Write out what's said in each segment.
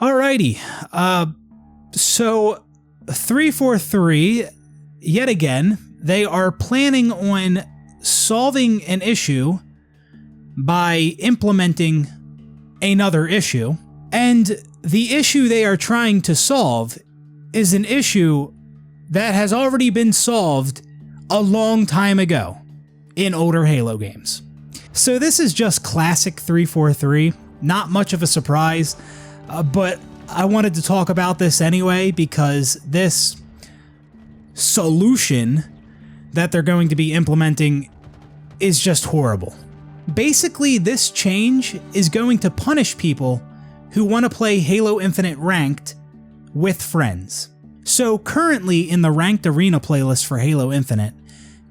Alrighty. So 343, yet again, they are planning on solving an issue by implementing another issue. And the issue they are trying to solve is an issue that has already been solved a long time ago in older Halo games. So this is just classic 343, not much of a surprise, but I wanted to talk about this anyway because this solution that they're going to be implementing is just horrible. Basically, this change is going to punish people who want to play Halo Infinite Ranked with friends. So currently in the Ranked Arena playlist for Halo Infinite,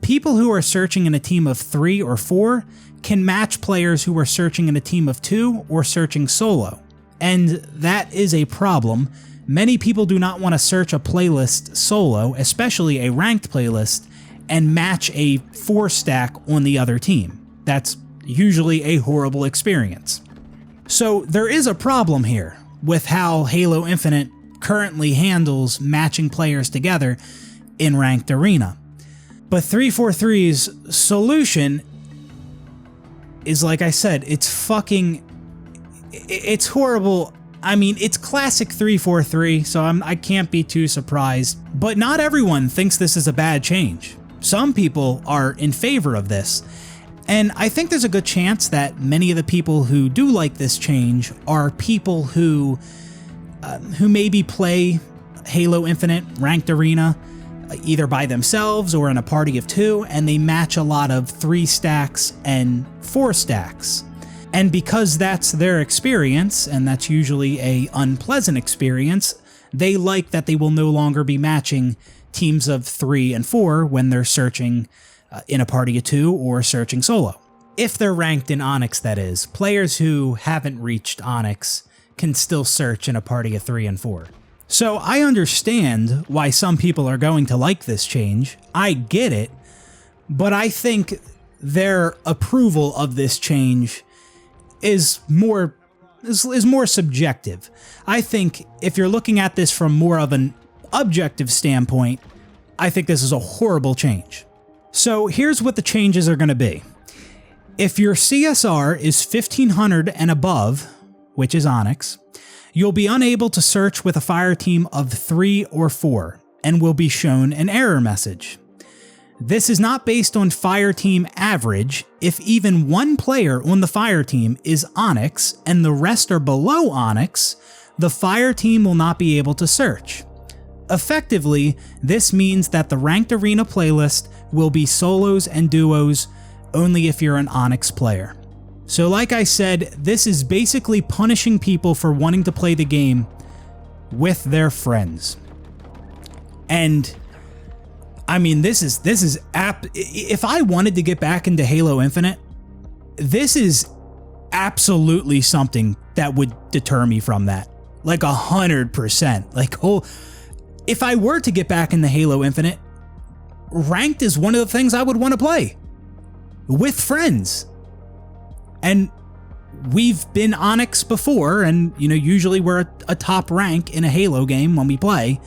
people who are searching in a team of 3 or 4 can match players who are searching in a team of 2 or searching solo. And that is a problem. Many people do not want to search a playlist solo, especially a ranked playlist, and match a 4-stack on the other team. That's usually a horrible experience. So there is a problem here with how Halo Infinite currently handles matching players together in Ranked Arena. But 343's solution is, like I said, it's horrible. I mean, it's classic 343, so I can't be too surprised. But not everyone thinks this is a bad change. Some people are in favor of this. And I think there's a good chance that many of the people who do like this change are people who maybe play Halo Infinite Ranked Arena either by themselves or in a party of 2, and they match a lot of 3 stacks and 4 stacks. And because that's their experience, and that's usually a unpleasant experience, they like that they will no longer be matching teams of 3 and 4 when they're searching in a party of 2 or searching solo. If they're ranked in Onyx, that is. Players who haven't reached Onyx can still search in a party of 3 and 4. So I understand why some people are going to like this change. I get it, but I think their approval of this change is more subjective. I think if you're looking at this from more of an objective standpoint, I think this is a horrible change. So here's what the changes are going to be. If your CSR is 1500 and above, which is Onyx, you'll be unable to search with a fire team of 3 or 4 and will be shown an error message. This is not based on fire team average. If even one player on the fire team is Onyx and the rest are below Onyx, the fire team will not be able to search. Effectively, this means that the Ranked Arena playlist will be solos and duos only if you're an Onyx player. So like I said, this is basically punishing people for wanting to play the game with their friends. And I mean, if I wanted to get back into Halo Infinite, this is absolutely something that would deter me from that. Like 100%. Like, if I were to get back into Halo Infinite, ranked is one of the things I would want to play with friends. And we've been Onyx before, and usually we're a top rank in a Halo game when we play.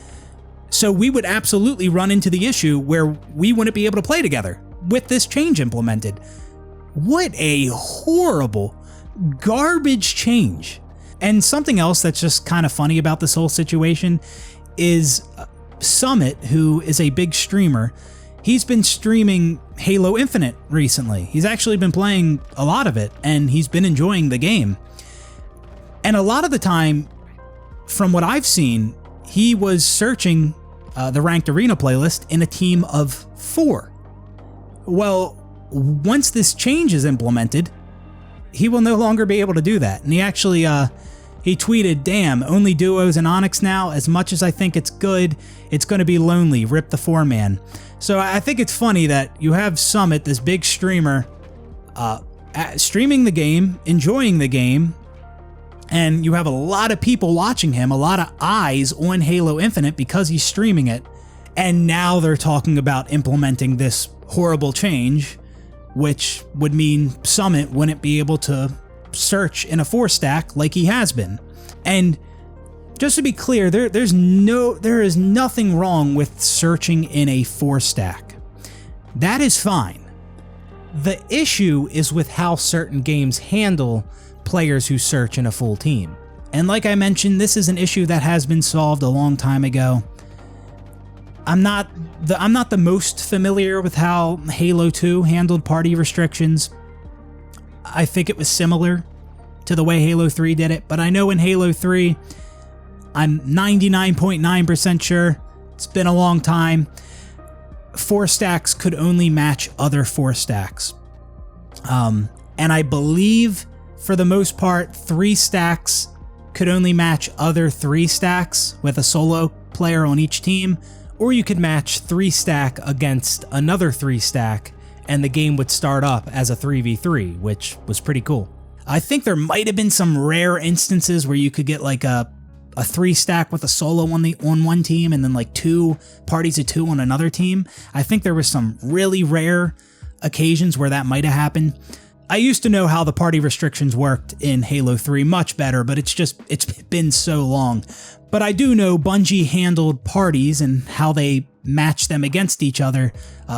So we would absolutely run into the issue where we wouldn't be able to play together with this change implemented. What a horrible, garbage change. And something else that's just kind of funny about this whole situation is Summit, who is a big streamer. He's been streaming Halo Infinite recently. He's actually been playing a lot of it, and he's been enjoying the game. And a lot of the time, from what I've seen, he was searching the Ranked Arena playlist in a team of 4. Well, once this change is implemented, he will no longer be able to do that. And he actually he tweeted, "Damn, only duos in Onyx now. As much as I think it's good, it's going to be lonely. Rip the 4-man." So I think it's funny that you have Summit, this big streamer, streaming the game, enjoying the game, and you have a lot of people watching him, a lot of eyes on Halo Infinite because he's streaming it, and now they're talking about implementing this horrible change, which would mean Summit wouldn't be able to search in a 4-stack like he has been. And Just to be clear, there is nothing wrong with searching in a 4-stack. That is fine. The issue is with how certain games handle players who search in a full team. And like I mentioned, this is an issue that has been solved a long time ago. I'm not the most familiar with how Halo 2 handled party restrictions. I think it was similar to the way Halo 3 did it, but I know in Halo 3, I'm 99.9% sure, it's been a long time, 4 stacks could only match other 4 stacks. And I believe, for the most part, 3 stacks could only match other 3 stacks with a solo player on each team, or you could match 3 stack against another 3 stack, and the game would start up as a 3v3, which was pretty cool. I think there might have been some rare instances where you could get like a 3 stack with a solo on one team and then like 2 parties of 2 on another team. I think there was some really rare occasions where that might have happened. I used to know how the party restrictions worked in Halo 3 much better, but it's been so long. But I do know Bungie handled parties and how they matched them against each other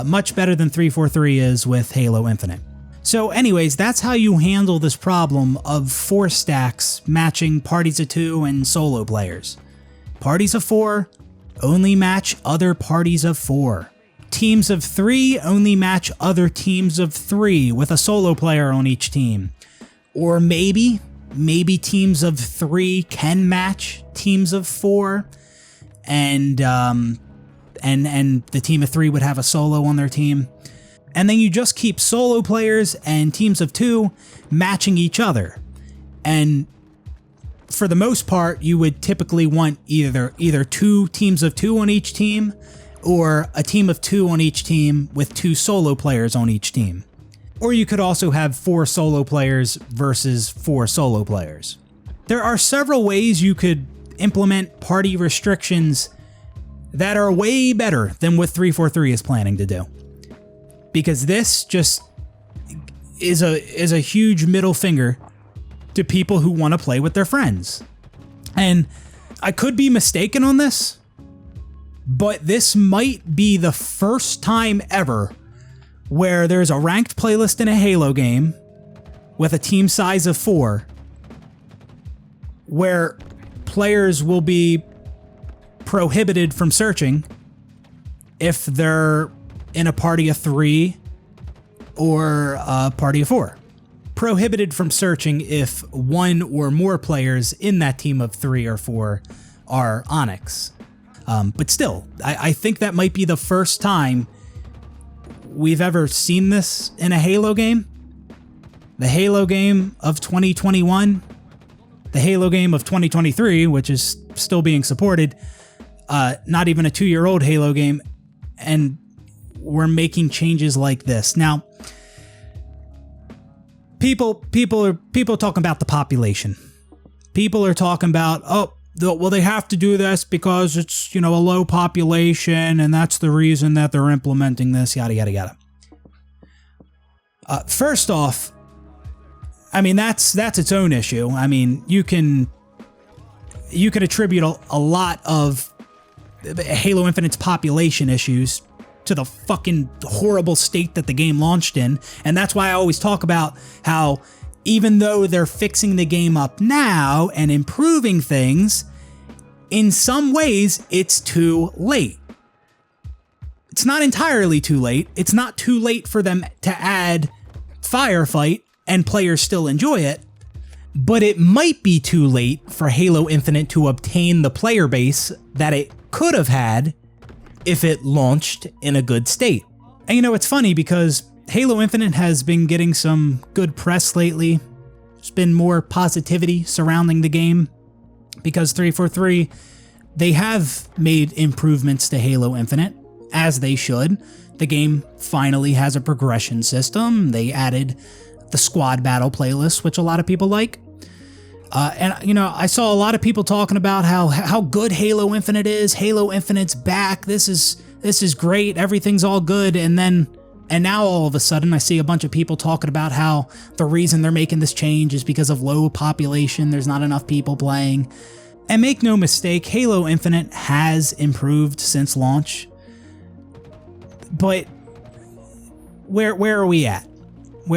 much better than 343 is with Halo Infinite. So anyways, that's how you handle this problem of 4 stacks matching parties of 2 and solo players. Parties of 4 only match other parties of 4. Teams of 3 only match other teams of 3 with a solo player on each team. Or maybe teams of 3 can match teams of 4, and the team of 3 would have a solo on their team. And then you just keep solo players and teams of 2 matching each other. And for the most part, you would typically want either 2 teams of 2 on each team, or a team of 2 on each team with 2 solo players on each team. Or you could also have 4 solo players versus 4 solo players. There are several ways you could implement party restrictions that are way better than what 343 is planning to do. Because this just is a huge middle finger to people who want to play with their friends. And I could be mistaken on this, but this might be the first time ever where there's a ranked playlist in a Halo game with a team size of 4, where players will be prohibited from searching if they're in a party of 3 or a party of 4. Prohibited from searching if 1 or more players in that team of 3 or 4 are Onyx. But still, I think that might be the first time we've ever seen this in a Halo game. The Halo game of 2021, the Halo game of 2023, which is still being supported, not even a 2-year-old Halo game, and we're making changes like this. Now, people are talking about the population. People are talking about, well, they have to do this because it's, a low population, and that's the reason that they're implementing this, yada, yada, yada. First off, I mean, that's its own issue. I mean, you can attribute a lot of Halo Infinite's population issues to the fucking horrible state that the game launched in, and that's why I always talk about how even though they're fixing the game up now and improving things, in some ways it's too late. It's not entirely too late. It's not too late for them to add Firefight and players still enjoy it, but it might be too late for Halo Infinite to obtain the player base that it could have had if it launched in a good state. And it's funny because Halo Infinite has been getting some good press lately. There's been more positivity surrounding the game because 343, they have made improvements to Halo Infinite, as they should. The game finally has a progression system. They added the squad battle playlist, which a lot of people like. And I saw a lot of people talking about how good Halo Infinite is. Halo Infinite's back. This is great. Everything's all good. And now all of a sudden I see a bunch of people talking about how the reason they're making this change is because of low population. There's not enough people playing. And make no mistake, Halo Infinite has improved since launch. But where are we at?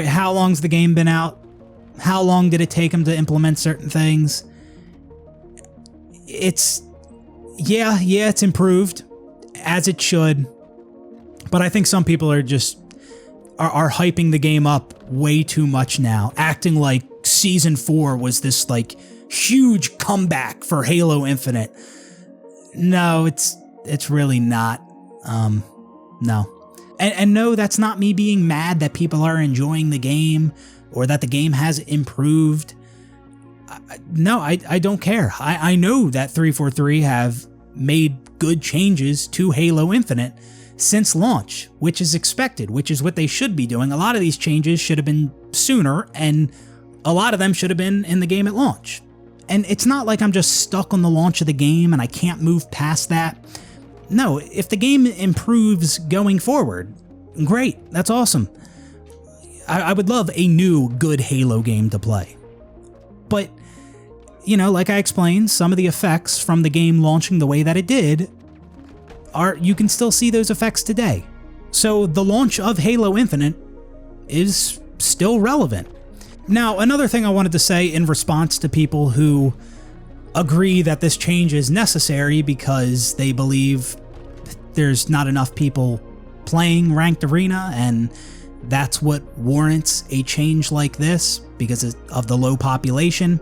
How long's the game been out? How long did it take them to implement certain things? It's improved, as it should. But I think some people are just are hyping the game up way too much now, acting like Season 4 was this like huge comeback for Halo Infinite. No, it's really not. No. And no, that's not me being mad that people are enjoying the game or that the game has improved. No, I don't care. I know that 343 have made good changes to Halo Infinite since launch, which is expected, which is what they should be doing. A lot of these changes should have been sooner, and a lot of them should have been in the game at launch. And it's not like I'm just stuck on the launch of the game and I can't move past that. No, if the game improves going forward, great, that's awesome. I would love a new good Halo game to play. But, like I explained, some of the effects from the game launching the way that it did you can still see those effects today. So the launch of Halo Infinite is still relevant. Now, another thing I wanted to say in response to people who agree that this change is necessary because they believe there's not enough people playing Ranked Arena and that's what warrants a change like this because of the low population.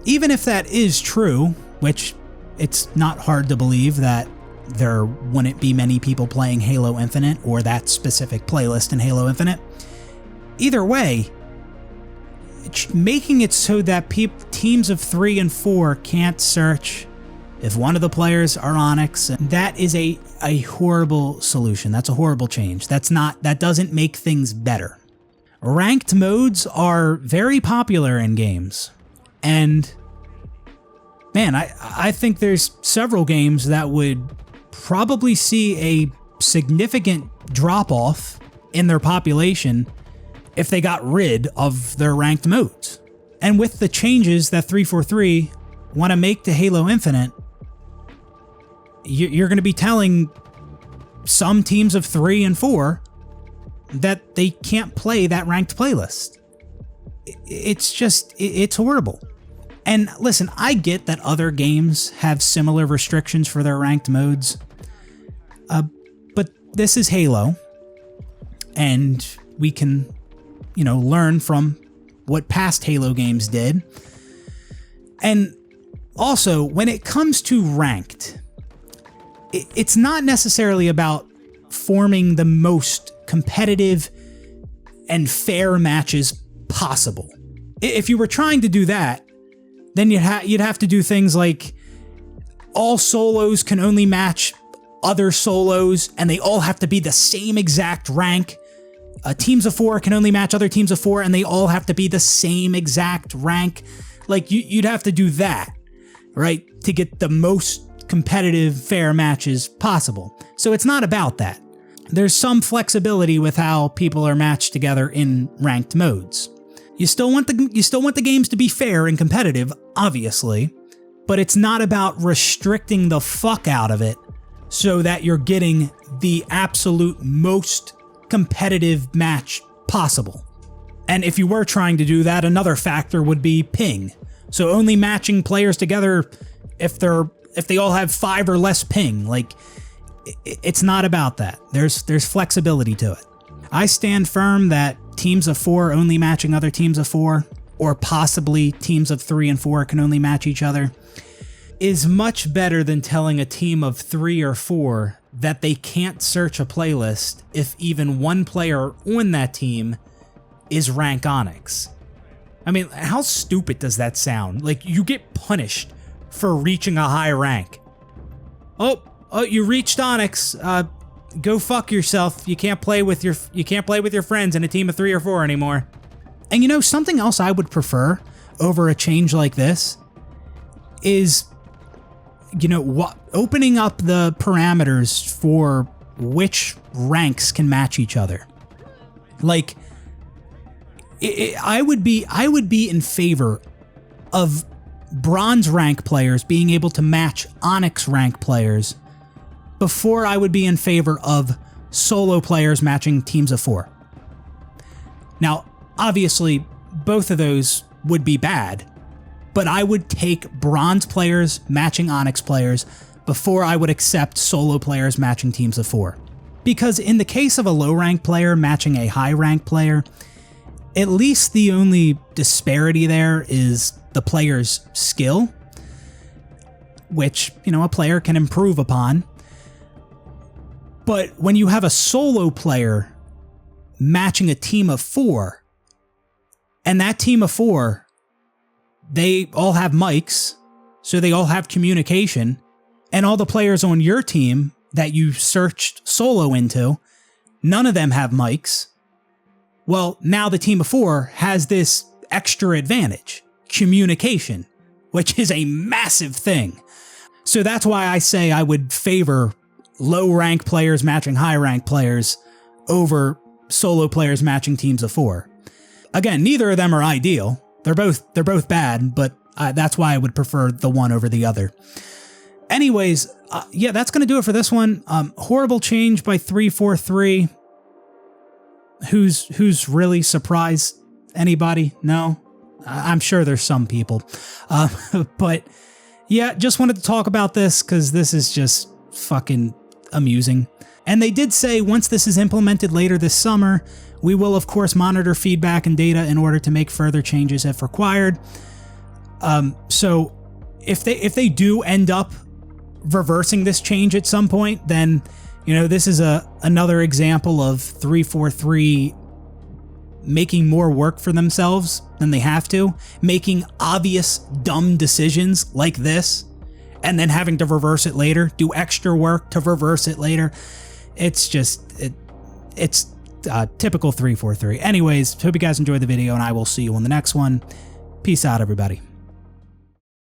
Even if that is true, which it's not hard to believe that there wouldn't be many people playing Halo Infinite or that specific playlist in Halo Infinite. Either way, making it so that teams of 3 and 4 can't search if one of the players are Onyx, that is a horrible solution. That's a horrible change. That doesn't make things better. Ranked modes are very popular in games, and man, I think there's several games that would probably see a significant drop-off in their population if they got rid of their ranked modes. And with the changes that 343 want to make to Halo Infinite, you're going to be telling some teams of 3 and 4 that they can't play that ranked playlist. It's horrible. And listen, I get that other games have similar restrictions for their ranked modes, but this is Halo, and we can, learn from what past Halo games did. And also, when it comes to ranked, it's not necessarily about forming the most competitive and fair matches possible. If you were trying to do that, then you'd have to do things like all solos can only match other solos, and they all have to be the same exact rank. Teams of 4 can only match other teams of 4, and they all have to be the same exact rank. Like, you'd have to do that, right, to get the most competitive, fair matches possible. So it's not about that. There's some flexibility with how people are matched together in ranked modes. You still want the games to be fair and competitive, obviously, but it's not about restricting the fuck out of it so that you're getting the absolute most competitive match possible. And if you were trying to do that, another factor would be ping. So only matching players together if they all have 5 or less ping. Like, it's not about that. There's flexibility to it. I stand firm that teams of 4 only matching other teams of 4, or possibly teams of 3 and 4 can only match each other, is much better than telling a team of 3 or 4 that they can't search a playlist if even one player on that team is rank Onyx. I mean, how stupid does that sound? Like, you get punished for reaching a high rank. Oh, you reached Onyx. Go fuck yourself. You can't play with your friends in a team of 3 or 4 anymore. And something else I would prefer over a change like this is, opening up the parameters for which ranks can match each other. Like, I would be in favor of bronze rank players being able to match Onyx rank players before I would be in favor of solo players matching teams of 4. Now, obviously, both of those would be bad, but I would take bronze players matching Onyx players before I would accept solo players matching teams of 4. Because in the case of a low rank player matching a high rank player, at least the only disparity there is the player's skill, which, a player can improve upon. But when you have a solo player matching a team of 4, and that team of 4, they all have mics, so they all have communication, and all the players on your team that you searched solo into, none of them have mics. Well, now the team of 4 has this extra advantage, communication, which is a massive thing. So that's why I say I would favor low rank players matching high rank players over solo players matching teams of 4. Again, neither of them are ideal. They're both bad, but that's why I would prefer the one over the other. Anyways, yeah, that's going to do it for this one. Horrible change by 343. Who's really surprised? Anybody? No? I'm sure there's some people. But yeah, just wanted to talk about this because this is just fucking amusing. And they did say once this is implemented later this summer, we will of course monitor feedback and data in order to make further changes if required. So if they do end up reversing this change at some point, then this is another example of 343 making more work for themselves than they have to, making obvious dumb decisions like this, and then having to reverse it later, do extra work to reverse it later. It's just, it's typical 343. Anyways, hope you guys enjoyed the video, and I will see you on the next one. Peace out, everybody.